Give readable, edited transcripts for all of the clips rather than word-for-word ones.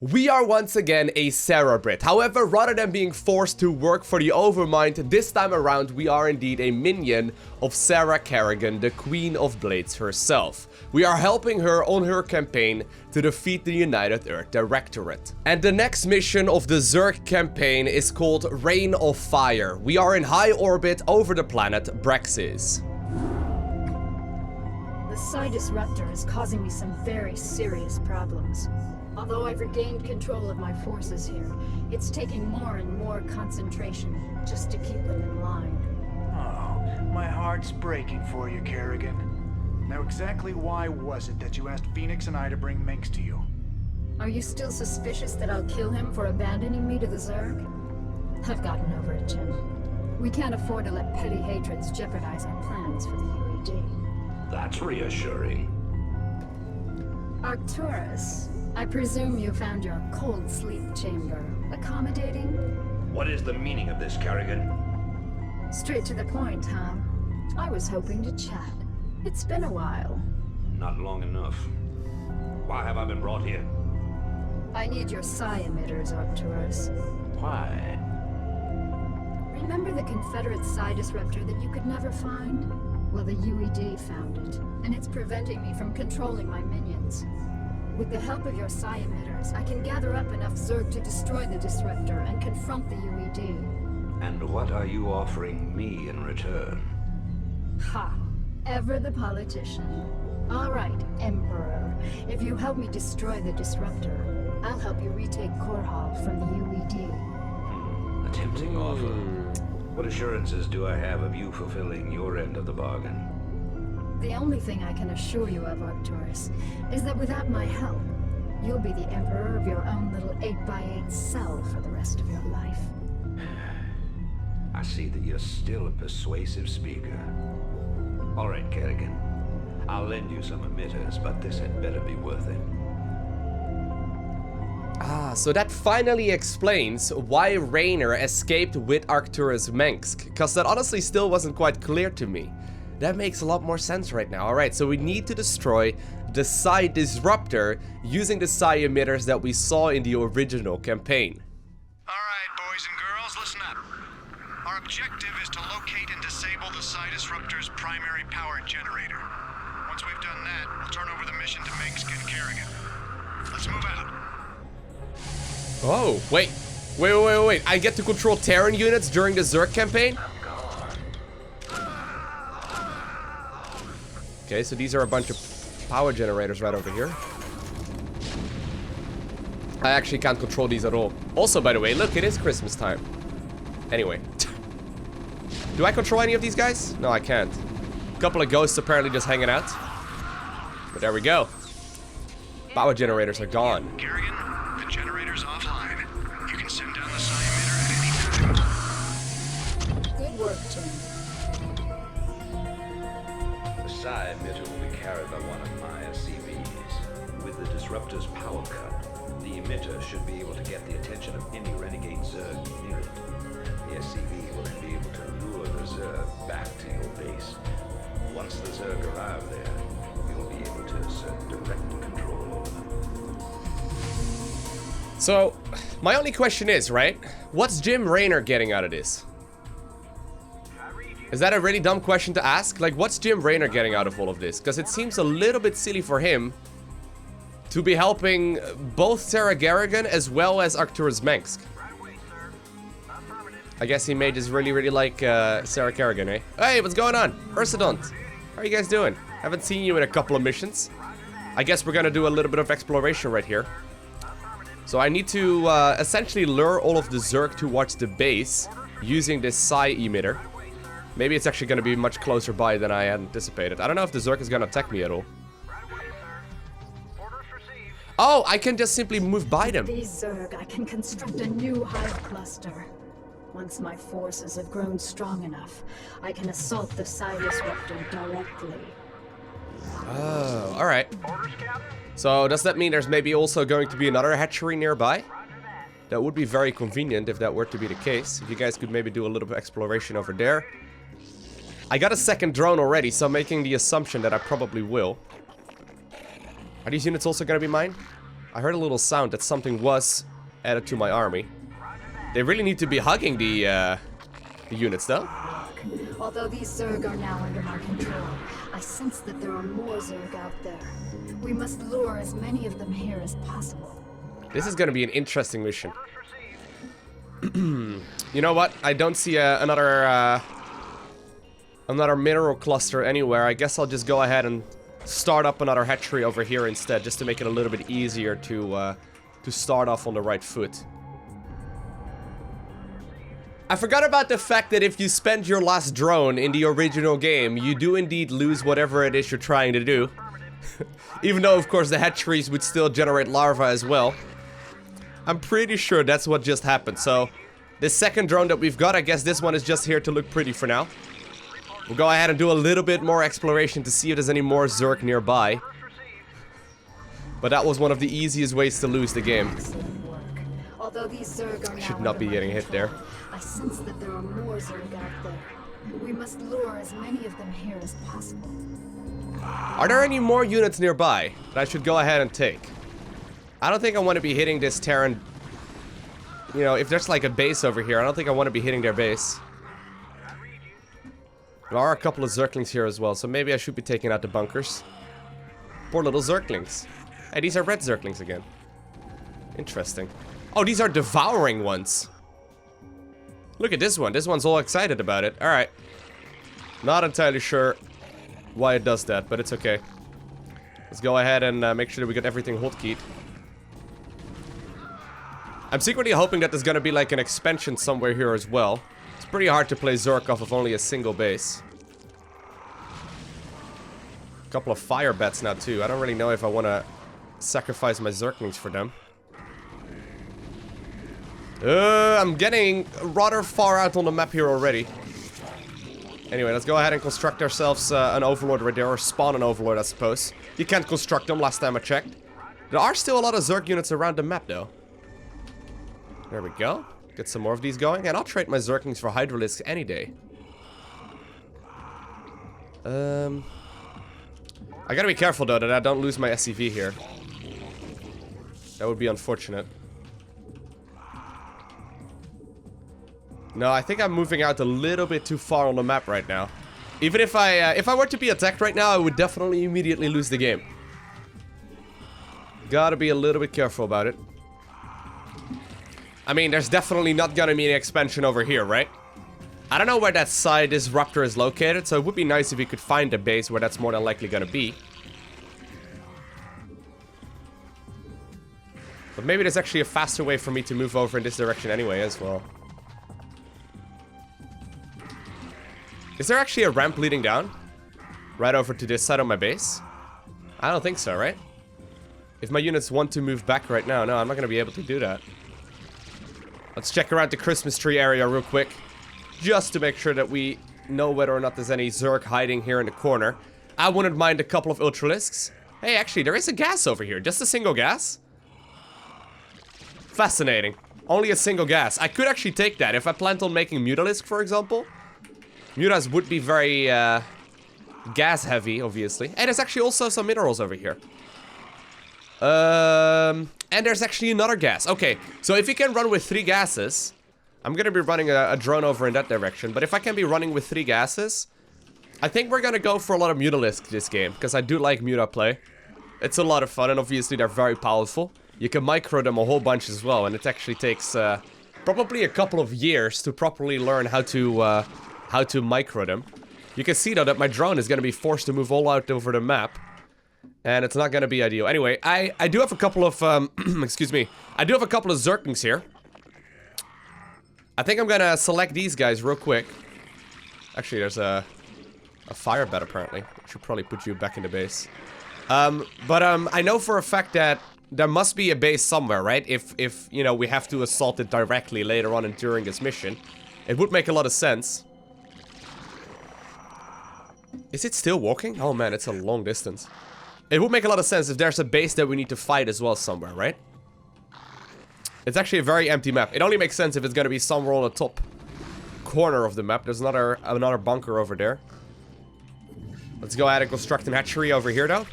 We are once again a Cerebrit. However, rather than being forced to work for the Overmind, this time around we are indeed a minion of Sarah Kerrigan, the Queen of Blades herself. We are helping her on her campaign to defeat the United Earth Directorate. And the next mission of the Zerg Campaign is called Reign of Fire. We are in high orbit over the planet Brexis. The Psi Disruptor is causing me some very serious problems. Although I've regained control of my forces here, it's taking more and more concentration just to keep them in line. Oh, my heart's breaking for you, Kerrigan. Now exactly why was it that you asked Phoenix and I to bring Minx to you? Are you still suspicious that I'll kill him for abandoning me to the Zerg? I've gotten over it, Jim. We can't afford to let petty hatreds jeopardize our plans for the UED. That's reassuring. Arcturus, I presume you found your cold sleep chamber accommodating? What is the meaning of this, Kerrigan? Straight to the point, huh? I was hoping to chat. It's been a while. Not long enough. Why have I been brought here? I need your psi emitters, Arcturus. Why? Remember the Confederate Psi Disruptor that you could never find? Well, the UED found it, and it's preventing me from controlling my minions. With the help of your psi emitters, I can gather up enough Zerg to destroy the Disruptor and confront the UED. And what are you offering me in return? Ha! Ever the politician. All right, Emperor. If you help me destroy the Disruptor, I'll help you retake Korhal from the UED. A tempting offer. What assurances do I have of you fulfilling your end of the bargain? The only thing I can assure you of, Arcturus, is that without my help, you'll be the Emperor of your own little 8x8 cell for the rest of your life. I see that you're still a persuasive speaker. All right, Kerrigan. I'll lend you some emitters, but this had better be worth it. Ah, so that finally explains why Raynor escaped with Arcturus Mengsk, because that honestly still wasn't quite clear to me. That makes a lot more sense right now. Alright, so we need to destroy the Psi Disruptor using the Psi emitters that we saw in the original campaign. Alright, boys and girls, listen up. Our objective is to locate and disable the Psi Disruptor's primary power generator. Once we've done that, we'll turn over the mission to Mengsk and Kerrigan. Let's move out. Oh, wait. Wait. I get to control Terran units during the Zerg campaign? Okay, so these are a bunch of power generators right over here. I actually can't control these at all. Also, by the way, look, it is Christmas time. Anyway. Do I control any of these guys? No, I can't. A couple of ghosts apparently just hanging out. But there we go. Power generators are gone. Kerrigan, the generator's offline. You can send down the psi emitter at any time. Good work, Jim. The Psi emitter will be carried by one of my SCVs. With the Disruptor's power cut, the emitter should be able to get the attention of any renegade Zerg near it. The SCV will then be able to lure the Zerg back to your base. Once the Zerg arrive there, you'll be able to assert direct control over them. So, my only question is, right? What's Jim Raynor getting out of this? Is that a really dumb question to ask? Like, what's Jim Raynor getting out of all of this? Because it seems a little bit silly for him to be helping both Sarah Kerrigan as well as Arcturus Mengsk. I guess he may just really like Sarah Kerrigan, eh? Hey, what's going on? Ursadont, how are you guys doing? Haven't seen you in a couple of missions. I guess we're gonna do a little bit of exploration right here. So I need to essentially lure all of the Zerg towards the base using this Psi emitter. Maybe it's actually going to be much closer by than I had anticipated. I don't know if the Zerg is going to attack me at all. Oh, I can just simply move by them. These Zerg, I can construct a new hive cluster. Once my forces have grown strong enough, I can assault the Psi Disruptor directly. Oh, alright. So does that mean there's maybe also going to be another hatchery nearby? That would be very convenient if that were to be the case. If you guys could maybe do a little bit of exploration over there. I got a second drone already, so I'm making the assumption that I probably will. Are these units also going to be mine? I heard a little sound that something was added to my army. They really need to be hugging the units, though. Although these Zerg are now under my control, I sense that there are more Zerg out there. We must lure as many of them here as possible. This is gonna be an interesting mission. You know what? I don't see another mineral cluster anywhere. I guess I'll just go ahead and start up another hatchery over here instead, just to make it a little bit easier to start off on the right foot. I forgot about the fact that if you spend your last drone in the original game, you do indeed lose whatever it is you're trying to do. Even though, of course, the hatcheries would still generate larvae as well. I'm pretty sure that's what just happened. So, this second drone that we've got, I guess this one is just here to look pretty for now. We'll go ahead and do a little bit more exploration to see if there's any more Zerg nearby. But that was one of the easiest ways to lose the game. Although these Zerg are now Should not be getting hit there. I sense that there are more Zerg out there. We must lure as many of them here as possible. Are there any more units nearby that I should go ahead and take? I don't think I want to be hitting this Terran. You know, if there's like a base over here, I don't think I want to be hitting their base. There are a couple of Zerglings here as well, so maybe I should be taking out the bunkers. Poor little Zerglings. Hey, these are red Zerglings again. Interesting. Oh, these are devouring ones. Look at this one. This one's all excited about it. Alright. Not entirely sure why it does that, but it's okay. Let's go ahead and make sure that we get everything hotkeyed. I'm secretly hoping that there's gonna be like an expansion somewhere here as well. It's pretty hard to play Zerg off of only a single base. A couple of fire bats now too. I don't really know if I want to sacrifice my Zerglings for them. I'm getting rather far out on the map here already. Anyway, let's go ahead and construct ourselves an overlord right there, or spawn an overlord, I suppose. You can't construct them, last time I checked. There are still a lot of Zerg units around the map, though. There we go. Get some more of these going, and I'll trade my Zerglings for Hydralisks any day. I gotta be careful, though, that I don't lose my SCV here. That would be unfortunate. No, I think I'm moving out a little bit too far on the map right now. Even if I were to be attacked right now, I would definitely immediately lose the game. Gotta be a little bit careful about it. I mean, there's definitely not gonna be an expansion over here, right? I don't know where that Psi Disruptor is located, so it would be nice if we could find a base where that's more than likely gonna be. But maybe there's actually a faster way for me to move over in this direction anyway as well. Is there actually a ramp leading down? Right over to this side of my base? I don't think so, right? If my units want to move back right now, no, I'm not gonna be able to do that. Let's check around the Christmas tree area real quick. Just to make sure that we know whether or not there's any Zerg hiding here in the corner. I wouldn't mind a couple of Ultralisks. Hey, actually, there is a gas over here. Just a single gas? Fascinating. Only a single gas. I could actually take that if I planned on making Mutalisk, for example. Mutas would be very gas heavy, obviously. And there's actually also some minerals over here. And there's actually another gas. Okay, so if you can run with 3 gases, I'm gonna be running a drone over in that direction. But if I can be running with 3 gases, I think we're gonna go for a lot of Mutalisks this game, because I do like Muta play. It's a lot of fun, and obviously they're very powerful. You can micro them a whole bunch as well, and it actually takes probably a couple of years to properly learn how to micro them. You can see though that my drone is gonna be forced to move all out over the map. And it's not gonna be ideal. Anyway, I do have a couple of excuse me. I do have a couple of Zerglings here. I think I'm gonna select these guys real quick. Actually, there's a fire bat apparently. Should probably put you back in the base. I know for a fact that there must be a base somewhere, right? If you know, we have to assault it directly later on and during this mission. It would make a lot of sense. Is it still walking? Oh man, it's a long distance. It would make a lot of sense if there's a base that we need to fight as well somewhere, right? It's actually a very empty map. It only makes sense if it's gonna be somewhere on the top corner of the map. There's another bunker over there. Let's go ahead and construct an hatchery over here, though.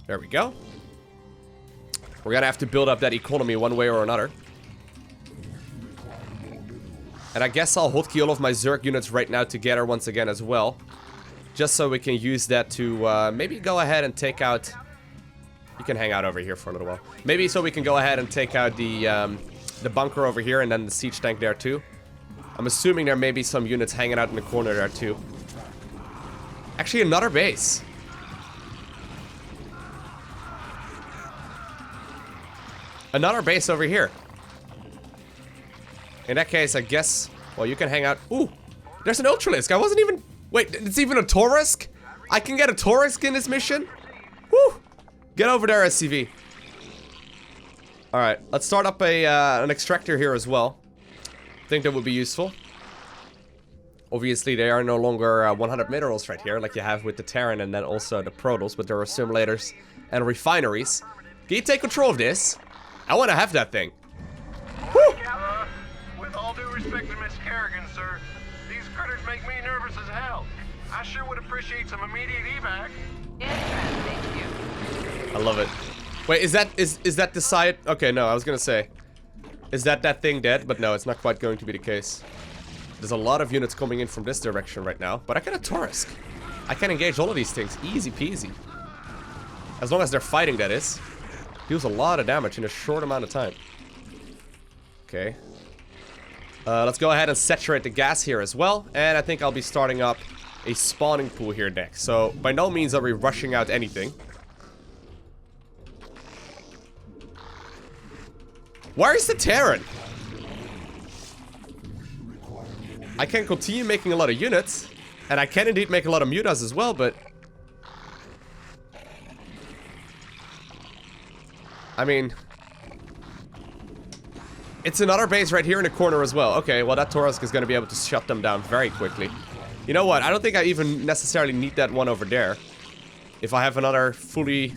There we go. We're gonna have to build up that economy one way or another. And I guess I'll hotkey all of my Zerg units right now together once again as well. Just so we can use that to maybe go ahead and take out... You can hang out over here for a little while. Maybe so we can go ahead and take out the bunker over here and then the siege tank there too. I'm assuming there may be some units hanging out in the corner there too. Actually, another base. Another base over here. In that case, I guess... Well, you can hang out... Ooh! There's an Ultralisk! I wasn't even... Wait, it's even a Taurisk? I can get a Taurisk in this mission? Woo! Get over there, SCV. Alright, let's start up an extractor here as well. I think that would be useful. Obviously, they are no longer 100 minerals right here, like you have with the Terran and then also the Protoss, but there are simulators and refineries. Can you take control of this? I want to have that thing. Woo! With all due respect to Miss Kerrigan, sir, these critters make me nervous as hell. I sure would appreciate some immediate evac. Thank you. I love it. Wait, is that the side? Okay, no, I was gonna say, is that thing dead? But no, it's not quite going to be the case. There's a lot of units coming in from this direction right now, but I got a Taurisk. I can engage all of these things, easy peasy. As long as they're fighting, that is. Deals a lot of damage in a short amount of time. Okay. Let's go ahead and saturate the gas here as well, and I think I'll be starting up a spawning pool here next. So by no means are we rushing out anything. Where is the Terran? I can continue making a lot of units, and I can indeed make a lot of mutas as well, but... I mean... It's another base right here in the corner as well. Okay, well that Taurusk is going to be able to shut them down very quickly. You know what? I don't think I even necessarily need that one over there. If I have another fully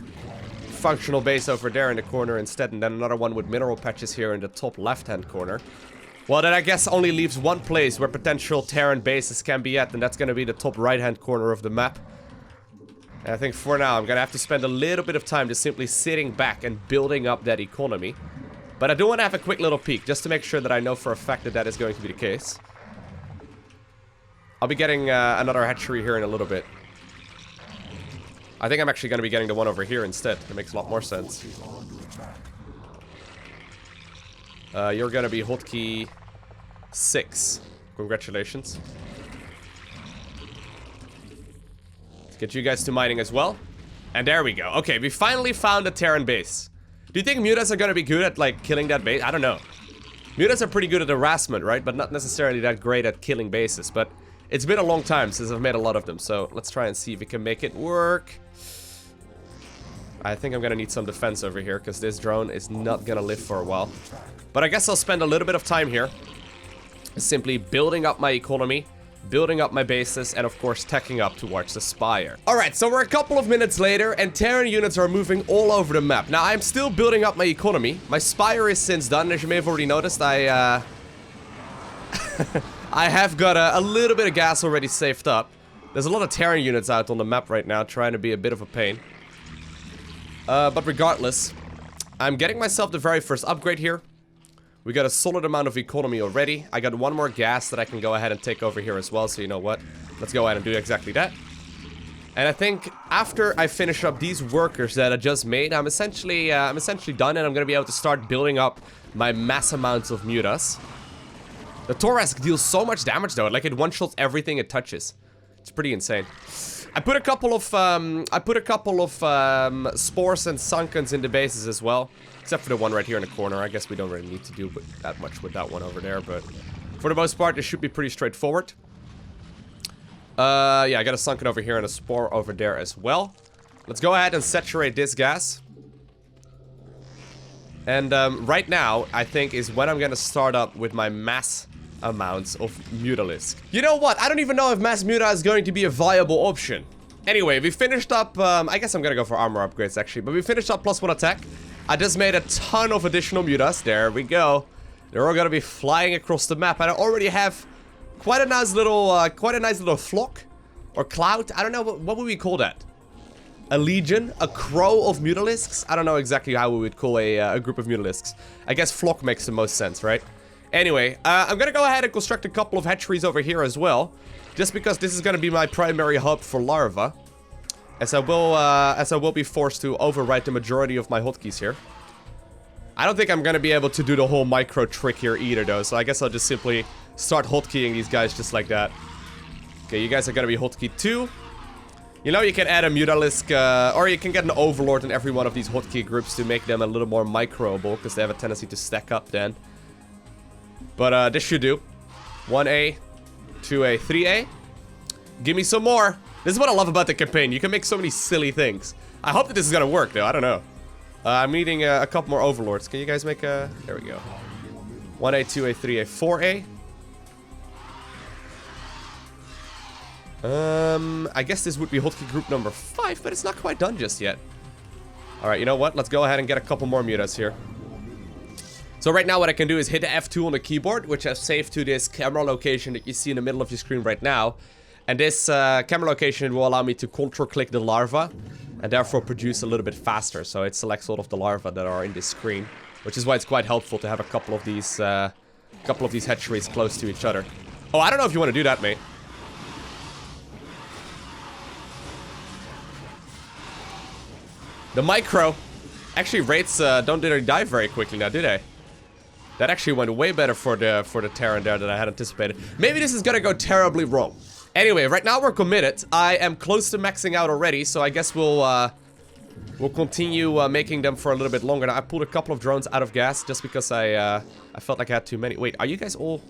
functional base over there in the corner instead, and then another one with mineral patches here in the top left-hand corner. Well, that I guess only leaves one place where potential Terran bases can be at, and that's going to be the top right-hand corner of the map. And I think for now, I'm going to have to spend a little bit of time just simply sitting back and building up that economy. But I do want to have a quick little peek, just to make sure that I know for a fact that that is going to be the case. I'll be getting another hatchery here in a little bit. I think I'm actually going to be getting the one over here instead. It makes a lot more sense. You're going to be hotkey 6. Congratulations. Let's get you guys to mining as well. And there we go. Okay, we finally found a Terran base. Do you think mutas are going to be good at, like, killing that base? I don't know. Mutas are pretty good at harassment, right? But not necessarily that great at killing bases. But it's been a long time since I've made a lot of them. So let's try and see if we can make it work. I think I'm going to need some defense over here, because this drone is not going to live for a while. But I guess I'll spend a little bit of time here. Simply building up my economy, building up my bases, and of course teching up towards the Spire. Alright, so we're a couple of minutes later, and Terran units are moving all over the map. Now, I'm still building up my economy. My Spire is since done. As you may have already noticed, I have got a little bit of gas already saved up. There's a lot of Terran units out on the map right now, trying to be a bit of a pain. But regardless, I'm getting myself the very first upgrade here. We got a solid amount of economy already. I got one more gas that I can go ahead and take over here as well, so you know what? Let's go ahead and do exactly that. And I think after I finish up these workers that I just made, I'm essentially done, and I'm gonna be able to start building up my mass amounts of mutas. The Taurisk deals so much damage though, like it one-shots everything it touches. It's pretty insane. I put a couple of spores and sunkens in the bases as well. Except for the one right here in the corner. I guess we don't really need to do that much with that one over there, but for the most part, this should be pretty straightforward. Yeah, I got a sunken over here and a spore over there as well. Let's go ahead and saturate this gas. And right now, I think is when I'm gonna start up with my mass amounts of Mutalisk. You know what? I don't even know if mass muta is going to be a viable option. Anyway, we finished up, I guess I'm gonna go for armor upgrades actually, but we finished up +1 attack. I just made a ton of additional mutas. There we go. They're all gonna be flying across the map, and I already have quite a nice little flock or cloud. I don't know what would we call that. a legion, a crow of Mutalisks. I don't know exactly how we would call a group of Mutalisks. I guess flock makes the most sense, right? Anyway, I'm gonna go ahead and construct a couple of hatcheries over here as well, just because this is gonna be my primary hub for larva, as I will be forced to overwrite the majority of my hotkeys here. I don't think I'm gonna be able to do the whole micro trick here either, though, so I guess I'll just simply start hotkeying these guys just like that. Okay, you guys are gonna be hotkey 2. You know, you can add a Mutalisk, or you can get an Overlord in every one of these hotkey groups to make them a little more microable, because they have a tendency to stack up then. But this should do. 1A, 2A, 3A. Give me some more. This is what I love about the campaign. You can make so many silly things. I hope that this is gonna work, though. I don't know. I'm needing a couple more Overlords. Can you guys make a... There we go. 1A, 2A, 3A, 4A. I guess this would be hotkey group number 5, but it's not quite done just yet. Alright, you know what? Let's go ahead and get a couple more mutas here. So right now what I can do is hit F2 on the keyboard, which I've saved to this camera location that you see in the middle of your screen right now. And this camera location will allow me to control-click the larva, and therefore produce a little bit faster. So it selects all of the larvae that are in this screen, which is why it's quite helpful to have a couple of these hatcheries close to each other. Oh, I don't know if you want to do that, mate. The micro. Actually, raids don't really die very quickly now, do they? That actually went way better for the Terran there than I had anticipated. Maybe this is gonna go terribly wrong. Anyway, right now we're committed. I am close to maxing out already, so I guess we'll continue making them for a little bit longer. Now, I pulled a couple of drones out of gas just because I felt like I had too many. Wait, are you guys all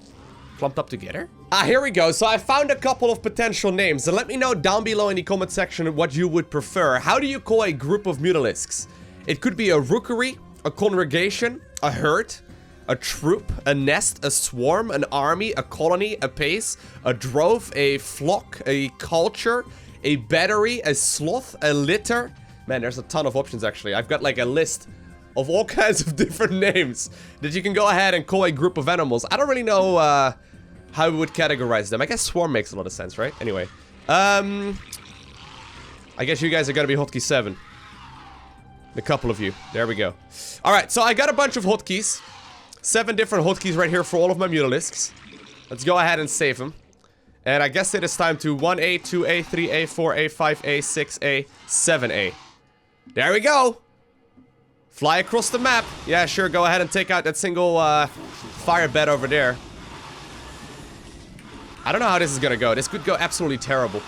clumped up together? Ah, here we go. So I found a couple of potential names. So let me know down below in the comment section what you would prefer. How do you call a group of Mutalisks? It could be a rookery, a congregation, a herd, a troop, a nest, a swarm, an army, a colony, a pace, a drove, a flock, a culture, a battery, a sloth, a litter. Man, there's a ton of options actually. I've got like a list of all kinds of different names that you can go ahead and call a group of animals. I don't really know how we would categorize them. I guess swarm makes a lot of sense, right? Anyway, I guess you guys are gonna be hotkey 7. A couple of you. There we go. Alright, so I got a bunch of hotkeys. 7 different hotkeys right here for all of my Mutalisks. Let's go ahead and save them. And I guess it is time to 1A, 2A, 3A, 4A, 5A, 6A, 7A. There we go! Fly across the map. Yeah, sure, go ahead and take out that single fire bed over there. I don't know how this is gonna go. This could go absolutely terrible.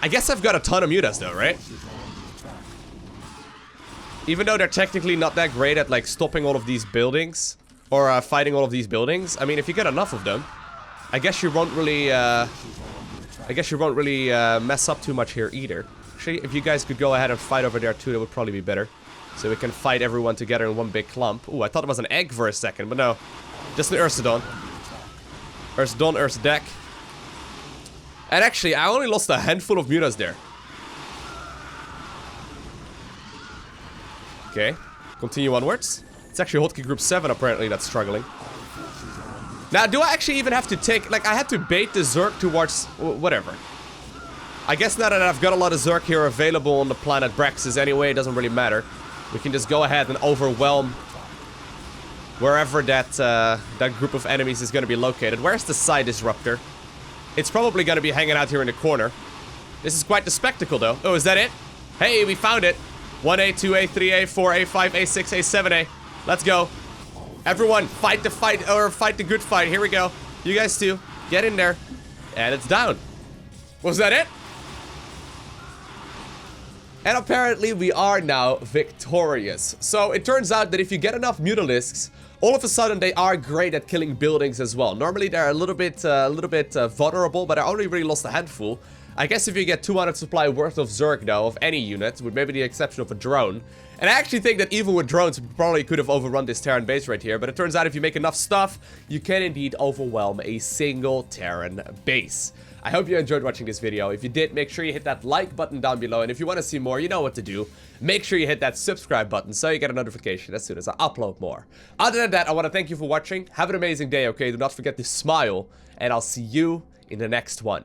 I guess I've got a ton of mutas though, right? Even though they're technically not that great at like stopping all of these buildings or fighting all of these buildings. I mean, if you get enough of them, I guess you won't really mess up too much here either. Actually, if you guys could go ahead and fight over there too, that would probably be better. So we can fight everyone together in one big clump. Ooh, I thought it was an egg for a second, but no. Just an Ursidon. Ursidon, Ursidek. And actually, I only lost a handful of mutas there. Okay, continue onwards. It's actually hotkey group 7 apparently that's struggling. Now, do I actually even have to take... Like, I had to bait the Zerg towards... whatever. I guess now that I've got a lot of Zerg here available on the planet Braxis anyway, it doesn't really matter. We can just go ahead and overwhelm wherever that group of enemies is going to be located. Where's the Psi Disruptor? It's probably going to be hanging out here in the corner. This is quite the spectacle, though. Oh, is that it? Hey, we found it. 1A, 2A, 3A, 4A, 5A, 6A, 7A. Let's go. Everyone, fight the fight, or fight the good fight. Here we go. You guys too. Get in there. And it's down. Was that it? And apparently we are now victorious. So it turns out that if you get enough Mutalisks, all of a sudden they are great at killing buildings as well. Normally they're a little bit vulnerable, but I only really lost a handful. I guess if you get 200 supply worth of Zerg though, of any unit, with maybe the exception of a drone. And I actually think that even with drones, we probably could have overrun this Terran base right here. But it turns out if you make enough stuff, you can indeed overwhelm a single Terran base. I hope you enjoyed watching this video. If you did, make sure you hit that like button down below. And if you want to see more, you know what to do. Make sure you hit that subscribe button so you get a notification as soon as I upload more. Other than that, I want to thank you for watching. Have an amazing day, okay? Do not forget to smile. And I'll see you in the next one.